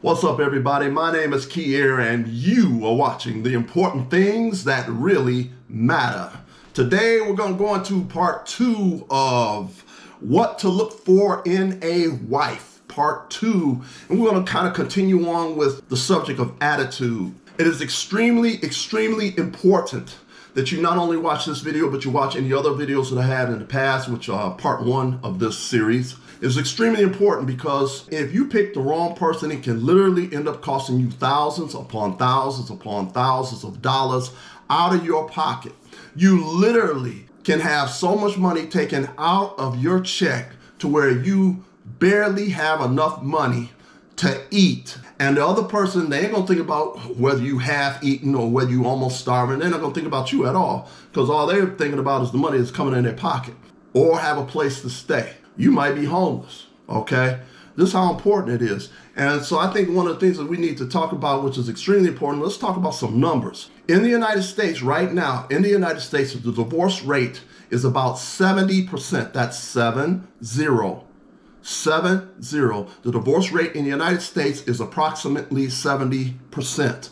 What's up, everybody? My name is Kier, and you are watching The Important Things That Really Matter. Today, we're going to go into part 2 of What to Look For in a Wife, part 2. And we're going to kind of continue on with the subject of attitude. It is extremely important that you not only watch this video, but you watch any other videos that I had in the past, which are part 1 of this series. It's extremely important because if you pick the wrong person, it can literally end up costing you thousands upon thousands upon thousands of dollars out of your pocket. You literally can have so much money taken out of your check to where you barely have enough money to eat. And the other person, they ain't gonna think about whether you half eaten or whether you almost starving. They're not gonna think about you at all, because all they're thinking about is the money that's coming in their pocket or have a place to stay. You might be homeless, okay? This is how important it is. And so I think one of the things that we need to talk about, which is extremely important, let's talk about some numbers. In the United States right now, the divorce rate is about 70%. That's 70. 70. The divorce rate in the United States is approximately 70%,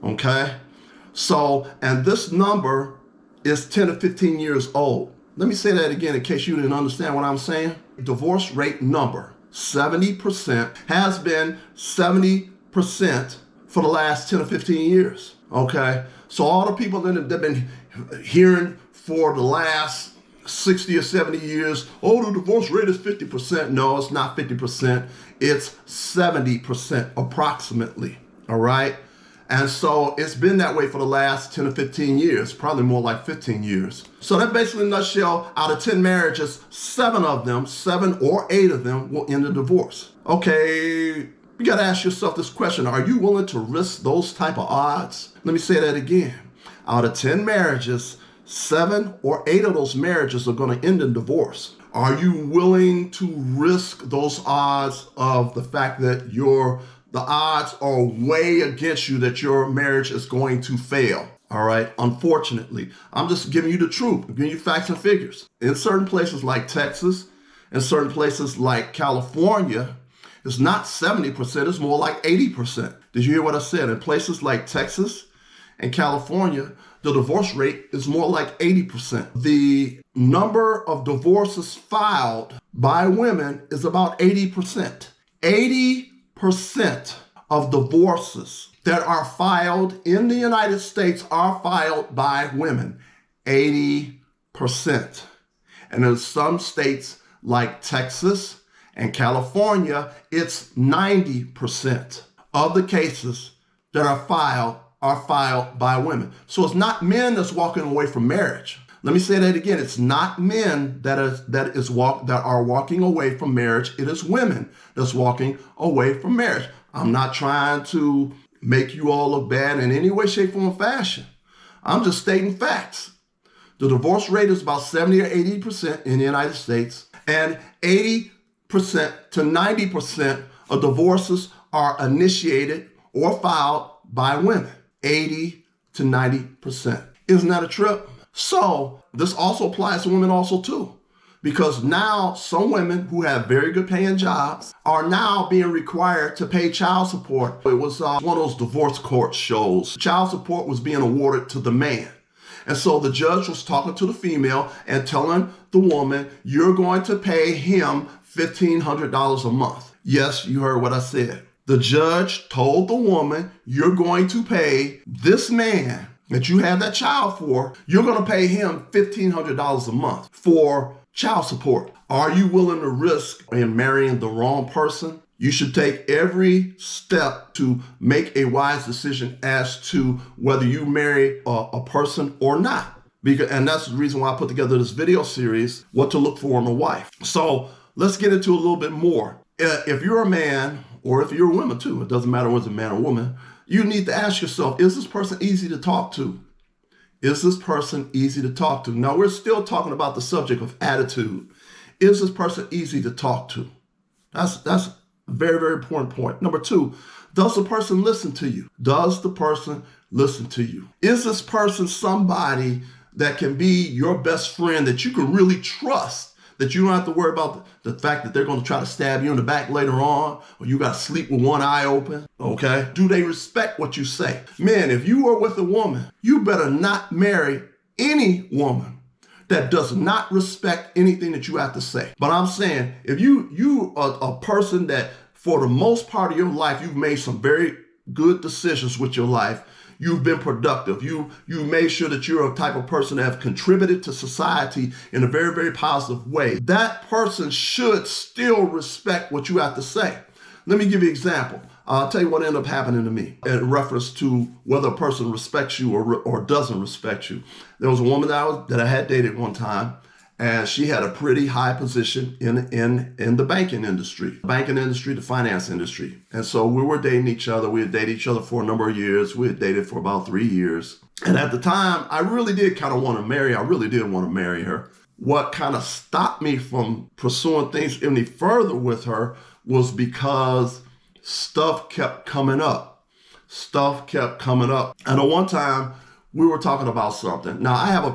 okay? So, and this number is 10 to 15 years old. Let me say that again in case you didn't understand what I'm saying. Divorce rate number, 70%, has been 70% for the last 10 or 15 years, okay? So all the people that have been hearing for the last 60 or 70 years, oh, the divorce rate is 50%. No, it's not 50%. It's 70% approximately, all right? And so it's been that way for the last 10 or 15 years, probably more like 15 years. So that basically, in a nutshell, out of 10 marriages, 7 or 8 of them will end in divorce. Okay, you gotta ask yourself this question. Are you willing to risk those type of odds? Let me say that again. Out of 10 marriages, 7 or 8 of those marriages are gonna end in divorce. Are you willing to risk those odds of the fact that the odds are way against you that your marriage is going to fail? All right, unfortunately. I'm just giving you the truth. I'm giving you facts and figures. In certain places like Texas, in certain places like California, it's not 70%, it's more like 80%. Did you hear what I said? In places like Texas and California, the divorce rate is more like 80%. The number of divorces filed by women is about 80%. 80% of divorces that are filed in the United States are filed by women. 80%. And in some states like Texas and California, it's 90% of the cases that are filed by women. So it's not men that's walking away from marriage. Let me say that again. It's not men that are walking away from marriage. It is women that's walking away from marriage. I'm not trying to make you all look bad in any way, shape, form, or fashion. I'm just stating facts. The divorce rate is about 70 or 80% in the United States, and 80% to 90% of divorces are initiated or filed by women. 80 to 90%. Isn't that a trip? So this also applies to women also too, because now some women who have very good paying jobs are now being required to pay child support. It was one of those divorce court shows. Child support was being awarded to the man. And so the judge was talking to the female and telling the woman, you're going to pay him $1,500 a month. Yes, you heard what I said. The judge told the woman, you're going to pay this man that you have that child for, you're going to pay him $1,500 a month for child support. Are you willing to risk in marrying the wrong person? You should take every step to make a wise decision as to whether you marry a person or not. And that's the reason why I put together this video series, What to Look For in a Wife. So let's get into a little bit more. If you're a man, or if you're a woman too, it doesn't matter whether it's a man or woman, you need to ask yourself, is this person easy to talk to? Is this person easy to talk to? Now, we're still talking about the subject of attitude. Is this person easy to talk to? That's a very, very important point. Number 2, does the person listen to you? Does the person listen to you? Is this person somebody that can be your best friend that you can really trust, that you don't have to worry about the fact that they're going to try to stab you in the back later on, or you got to sleep with one eye open, okay? Do they respect what you say? Men, if you are with a woman, you better not marry any woman that does not respect anything that you have to say. But I'm saying, if you are a person that for the most part of your life, you've made some very good decisions with your life, you've been productive, you made sure that you're a type of person that have contributed to society in a very, very positive way, that person should still respect what you have to say. Let me give you an example. I'll tell you what ended up happening to me in reference to whether a person respects you or doesn't respect you. There was a woman that I had dated one time, and she had a pretty high position in the banking industry, the finance industry. And so we were dating each other. We had dated each other for a number of years. We had dated for about 3 years. And at the time, I really did kind of want to marry her. I really did want to marry her. What kind of stopped me from pursuing things any further with her was because stuff kept coming up. And at one time, we were talking about something. Now, I have a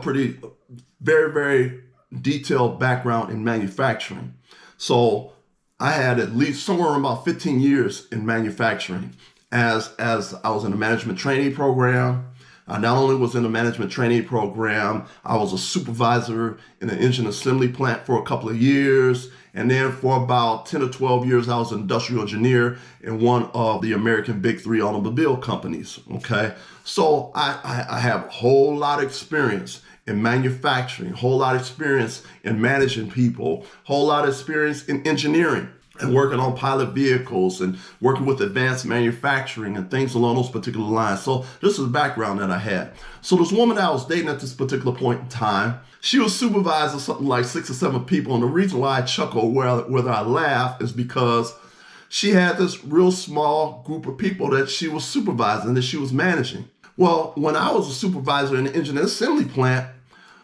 very, very detailed background in manufacturing. So I had at least somewhere around about 15 years in manufacturing as I was in a management trainee program. I not only was in a management trainee program, I was a supervisor in an engine assembly plant for a couple of years. And then for about 10 or 12 years, I was an industrial engineer in one of the American Big Three automobile companies, okay? So I have a whole lot of experience in manufacturing, a whole lot of experience in managing people, a whole lot of experience in engineering and working on pilot vehicles and working with advanced manufacturing and things along those particular lines. So this is the background that I had. So this woman that I was dating at this particular point in time, she was supervising something like 6 or 7 people. And the reason why I chuckle, whether I laugh, is because she had this real small group of people that she was supervising, that she was managing. Well, when I was a supervisor in the engine assembly plant,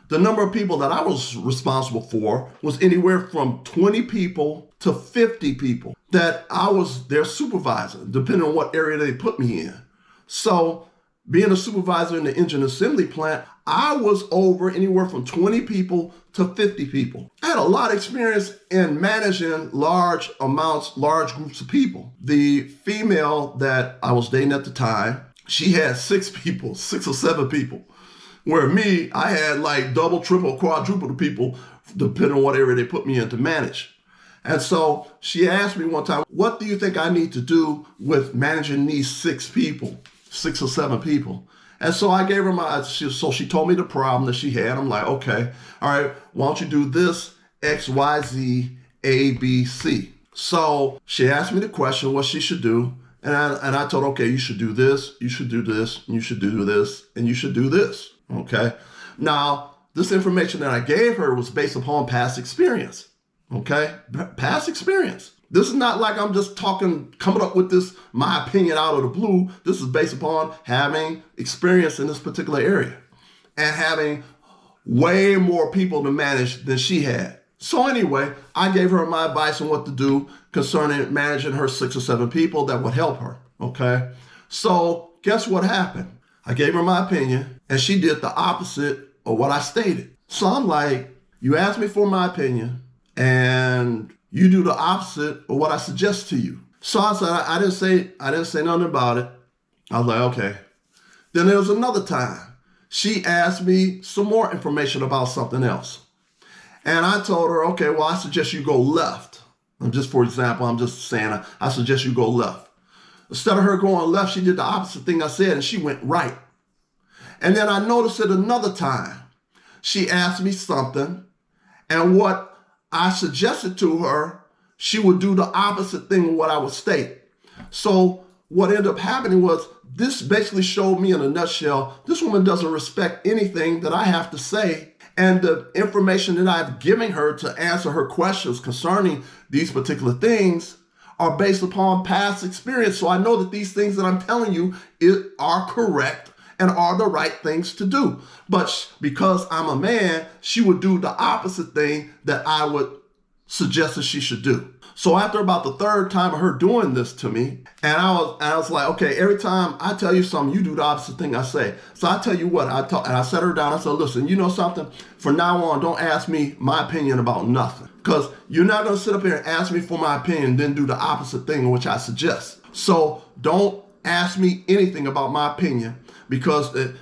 the number of people that I was responsible for was anywhere from 20 people to 50 people that I was their supervisor, depending on what area they put me in. So being a supervisor in the engine assembly plant, I was over anywhere from 20 people to 50 people. I had a lot of experience in managing large groups of people. The female that I was dating at the time, she had 6 or 7 people. Where me, I had like double, triple, quadruple the people, depending on what area they put me in to manage. And so she asked me one time, what do you think I need to do with managing these 6 or 7 people? And so I gave her so she told me the problem that she had. I'm like, okay, all right, why don't you do this, X, Y, Z, A, B, C. So she asked me the question, what she should do. And I told her, okay, you should do this, you should do this, you should do this, and you should do this. Okay. Now, this information that I gave her was based upon past experience. Okay. Past experience. This is not like I'm just coming up with my opinion out of the blue. This is based upon having experience in this particular area and having way more people to manage than she had. So anyway, I gave her my advice on what to do concerning managing her 6 or 7 people that would help her. Okay. So guess what happened? I gave her my opinion, and she did the opposite of what I stated. So I'm like, you asked me for my opinion, and you do the opposite of what I suggest to you. So I said, I didn't say nothing about it. I was like, okay. Then there was another time. She asked me some more information about something else. And I told her, okay, well, I suggest you go left. And just for example, I'm just saying, I suggest you go left. Instead of her going left, she did the opposite thing I said, and she went right. And then I noticed it another time. She asked me something, and what I suggested to her, she would do the opposite thing of what I would state. So what ended up happening was this basically showed me in a nutshell, this woman doesn't respect anything that I have to say. And the information that I've given her to answer her questions concerning these particular things are based upon past experience. So I know that these things that I'm telling you are correct and are the right things to do. But because I'm a man, she would do the opposite thing that I would suggested she should do. So after about the third time of her doing this to me, and I was like, okay, every time I tell you something, you do the opposite thing I say. So I tell you what, and I sat her down. I said, listen, you know something? From now on, don't ask me my opinion about nothing, because you're not going to sit up here and ask me for my opinion and then do the opposite thing which I suggest. So don't ask me anything about my opinion, because the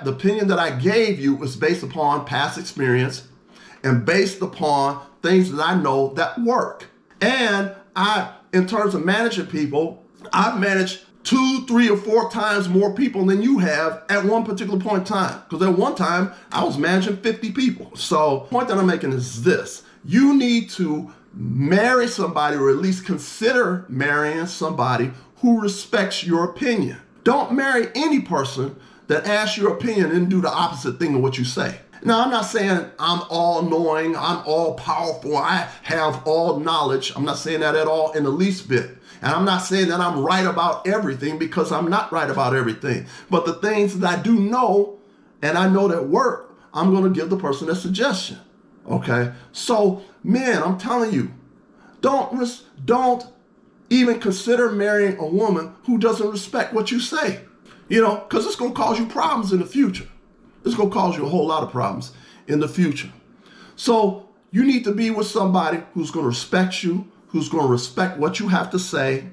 opinion that I gave you was based upon past experience and based upon things that I know that work. And in terms of managing people, I've managed 2, 3, or 4 times more people than you have at one particular point in time. Because at one time, I was managing 50 people. So the point that I'm making is this. You need to marry somebody, or at least consider marrying somebody who respects your opinion. Don't marry any person that asks your opinion and do the opposite thing of what you say. Now, I'm not saying I'm all knowing, I'm all powerful, I have all knowledge. I'm not saying that at all in the least bit. And I'm not saying that I'm right about everything, because I'm not right about everything. But the things that I do know, and I know that work, I'm going to give the person a suggestion. Okay? So, men, I'm telling you, don't even consider marrying a woman who doesn't respect what you say. You know, because it's going to cause you problems in the future. It's going to cause you a whole lot of problems in the future. So you need to be with somebody who's going to respect you, who's going to respect what you have to say.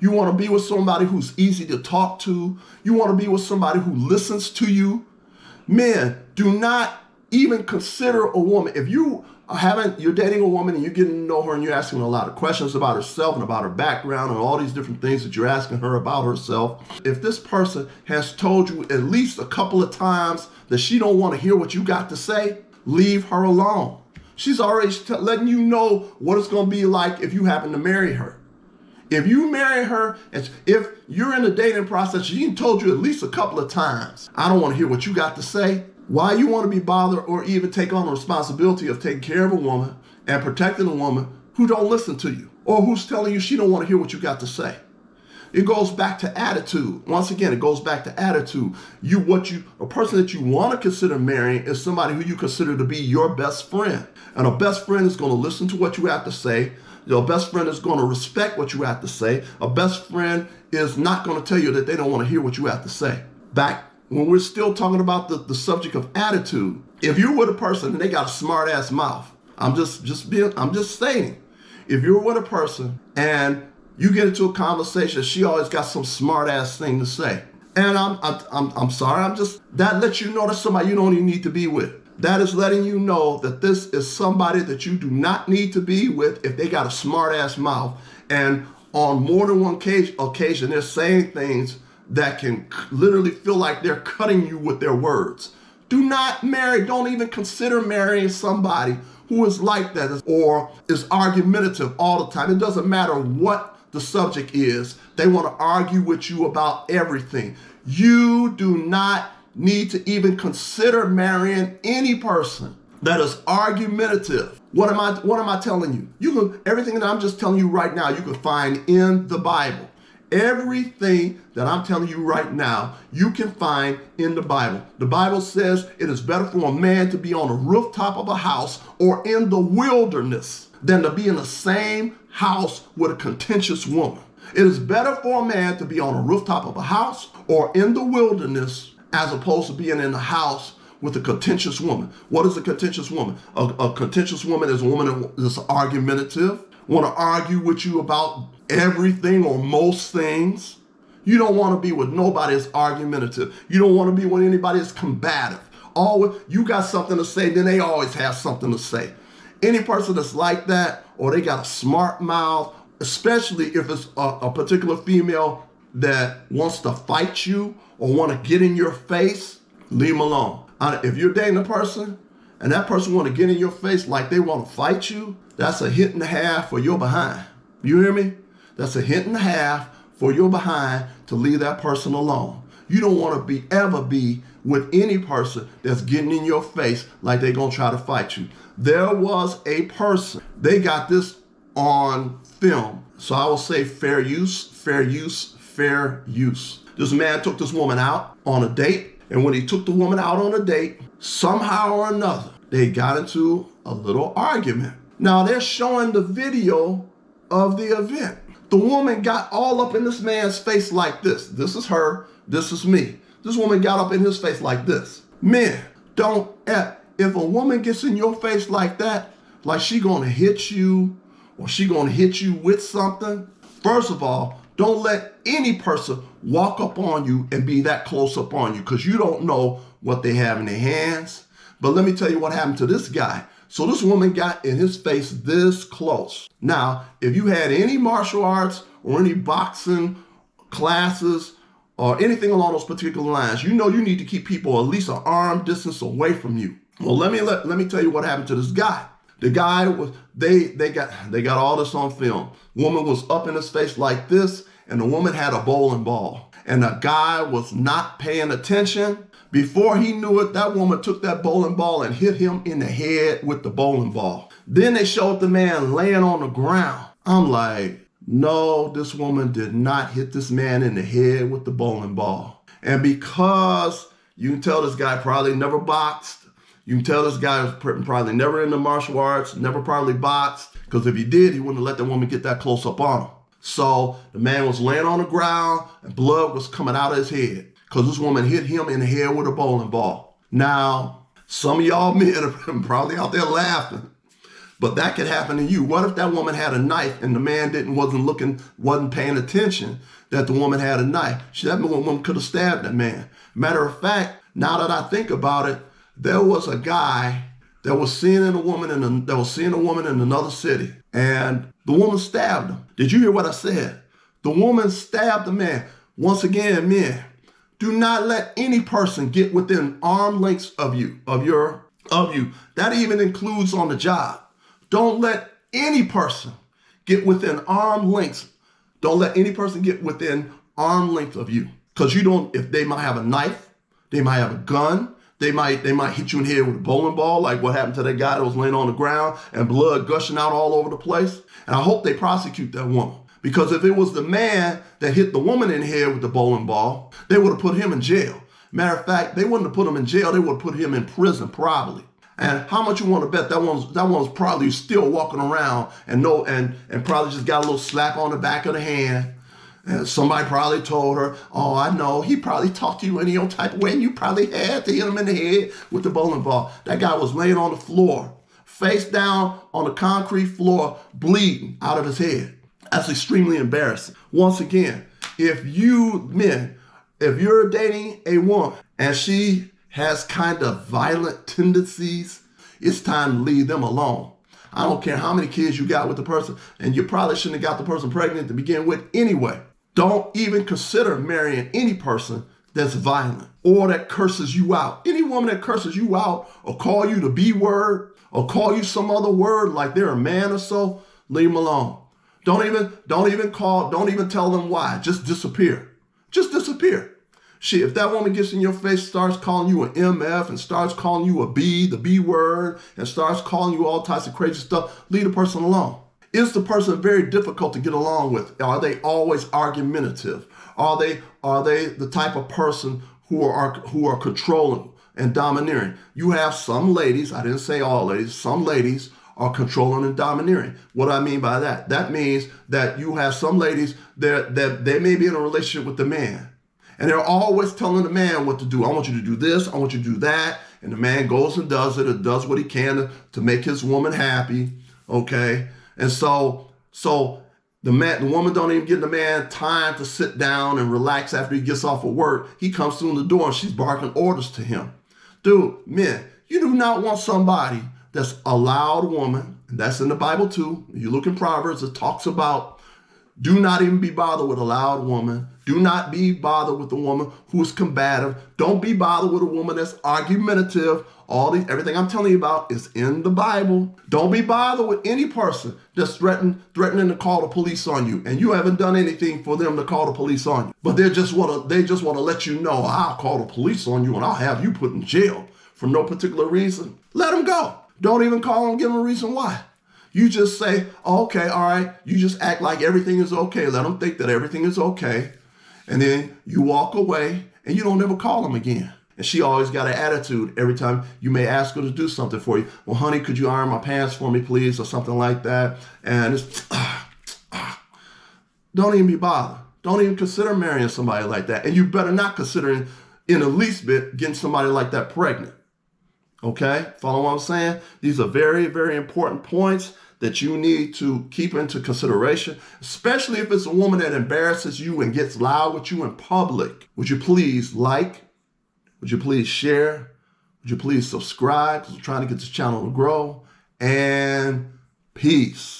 You want to be with somebody who's easy to talk to. You want to be with somebody who listens to you. Men, do not even consider a woman. If you're dating a woman and you're getting to know her and you're asking her a lot of questions about herself and about her background and all these different things that you're asking her about herself, if this person has told you at least a couple of times that she don't want to hear what you got to say, leave her alone. She's already letting you know what it's going to be like if you happen to marry her. If you marry her, if you're in the dating process, she told you at least a couple of times, I don't want to hear what you got to say. Why you want to be bothered or even take on the responsibility of taking care of a woman and protecting a woman who don't listen to you, or who's telling you she don't want to hear what you got to say? It goes back to attitude. Once again, it goes back to attitude. A person that you want to consider marrying is somebody who you consider to be your best friend. And a best friend is going to listen to what you have to say. Your best friend is going to respect what you have to say. A best friend is not going to tell you that they don't want to hear what you have to say. Back when we're still talking about the subject of attitude, if you're with a person and they got a smart ass mouth, I'm just saying, if you're with a person and you get into a conversation, she always got some smart ass thing to say, and I'm sorry, that lets you know that's somebody you don't even need to be with. That is letting you know that this is somebody that you do not need to be with if they got a smart ass mouth, and on more than one occasion they're saying things that can literally feel like they're cutting you with their words. Don't even consider marrying somebody who is like that or is argumentative all the time. It doesn't matter what the subject is. They want to argue with you about everything. You do not need to even consider marrying any person that is argumentative. What am I telling you? Everything that I'm just telling you right now, you can find in the Bible. Everything that I'm telling you right now, you can find in the Bible. The Bible says it is better for a man to be on the rooftop of a house or in the wilderness than to be in the same house with a contentious woman. It is better for a man to be on the rooftop of a house or in the wilderness as opposed to being in the house with a contentious woman. What is a contentious woman? A contentious woman is a woman that's argumentative, want to argue with you about everything or most things. You don't want to be with nobody that's argumentative. You don't want to be with anybody that's combative. You got something to say, then they always have something to say. Any person that's like that, or they got a smart mouth, especially if it's a particular female that wants to fight you or want to get in your face, leave them alone. If you're dating a person and that person want to get in your face like they want to fight you, that's a hit and a half for your behind. You hear me? That's a hit and a half for your behind to leave that person alone. You don't want to ever be with any person that's getting in your face like they're going to try to fight you. There was a person, they got this on film. So I will say fair use, fair use, fair use. This man took this woman out on a date. And when he took the woman out on a date, somehow or another, they got into a little argument. Now they're showing the video of the event. The woman got all up in this man's face like this. This is her, this is me. This woman got up in his face like this. Men, don't, if a woman gets in your face like that, like she gonna hit you or she gonna hit you with something, first of all, don't let any person walk up on you and be that close up on you, because you don't know what they have in their hands. But let me tell you what happened to this guy. So this woman got in his face this close. Now, if you had any martial arts or any boxing classes or anything along those particular lines, you know you need to keep people at least an arm distance away from you. Well, let me tell you what happened to this guy. The guy was, they got all this on film. Woman was up in his face like this, and the woman had a bowling ball. And the guy was not paying attention. Before he knew it, that woman took that bowling ball and hit him in the head with the bowling ball. Then they showed the man laying on the ground. I'm like, no, this woman did not hit this man in the head with the bowling ball. And because you can tell this guy probably never boxed, you can tell this guy was probably never into martial arts, never probably boxed, because if he did, he wouldn't have let the woman get that close up on him. So the man was laying on the ground and blood was coming out of his head because this woman hit him in the head with a bowling ball. Now, some of y'all men are probably out there laughing, but that could happen to you. What if that woman had a knife and the man wasn't paying attention that the woman had a knife? That woman could have stabbed that man. Matter of fact, now that I think about it, there was a guy that was seeing a woman in another city, and the woman stabbed him. Did you hear what I said? The woman stabbed the man. Once again, men, do not let any person get within arm lengths of you. That even includes on the job. Don't let any person get within arm lengths. Don't let any person get within arm length of you, because you don't. If they might have a knife, they might have a gun. They might hit you in the head with a bowling ball, like what happened to that guy that was laying on the ground and blood gushing out all over the place. And I hope they prosecute that woman, because if it was the man that hit the woman in the head with the bowling ball, they would have put him in jail. Matter of fact, they wouldn't have put him in jail. They would have put him in prison probably. And how much you want to bet that one's probably still walking around and probably just got a little slap on the back of the hand. And somebody probably told her, oh, I know, he probably talked to you any old type of way, and you probably had to hit him in the head with the bowling ball. That guy was laying on the floor, face down on the concrete floor, bleeding out of his head. That's extremely embarrassing. Once again, if you're dating a woman and she has kind of violent tendencies, it's time to leave them alone. I don't care how many kids you got with the person, and you probably shouldn't have got the person pregnant to begin with anyway. Don't even consider marrying any person that's violent or that curses you out. Any woman that curses you out or call you the B word or call you some other word like they're a man or so, leave them alone. Don't even tell them why. Just disappear. Just disappear. Shit, if that woman gets in your face, starts calling you an MF and starts calling you a B, the B word, and starts calling you all types of crazy stuff, leave the person alone. Is the person very difficult to get along with? Are they always argumentative? Are they the type of person who are controlling and domineering? You have some ladies, I didn't say all ladies, some ladies are controlling and domineering. What do I mean by that? That means that you have some ladies that they may be in a relationship with the man, and they're always telling the man what to do. I want you to do this, I want you to do that. And the man goes and does it and does what he can to make his woman happy, okay? And so the woman don't even give the man time to sit down and relax after he gets off of work. He comes through the door and she's barking orders to him. Dude, men, you do not want somebody that's a loud woman. And that's in the Bible too. You look in Proverbs, it talks about do not even be bothered with a loud woman. Do not be bothered with a woman who's combative. Don't be bothered with a woman that's argumentative. Everything I'm telling you about is in the Bible. Don't be bothered with any person that's threatening to call the police on you, and you haven't done anything for them to call the police on you. But they just want to let you know, I'll call the police on you and I'll have you put in jail for no particular reason. Let them go. Don't even call them, give them a reason why. You just say, okay, all right. You just act like everything is okay. Let them think that everything is okay. And then you walk away and you don't ever call them again. And she always got an attitude every time you may ask her to do something for you. Well, honey, could you iron my pants for me, please, or something like that? And it's, don't even be bothered. Don't even consider marrying somebody like that. And you better not consider in the least bit getting somebody like that pregnant. Okay? Follow what I'm saying? These are very, very important points that you need to keep into consideration, especially if it's a woman that embarrasses you and gets loud with you in public. Would you please like? Would you please share? Would you please subscribe? Because we're trying to get this channel to grow. And peace.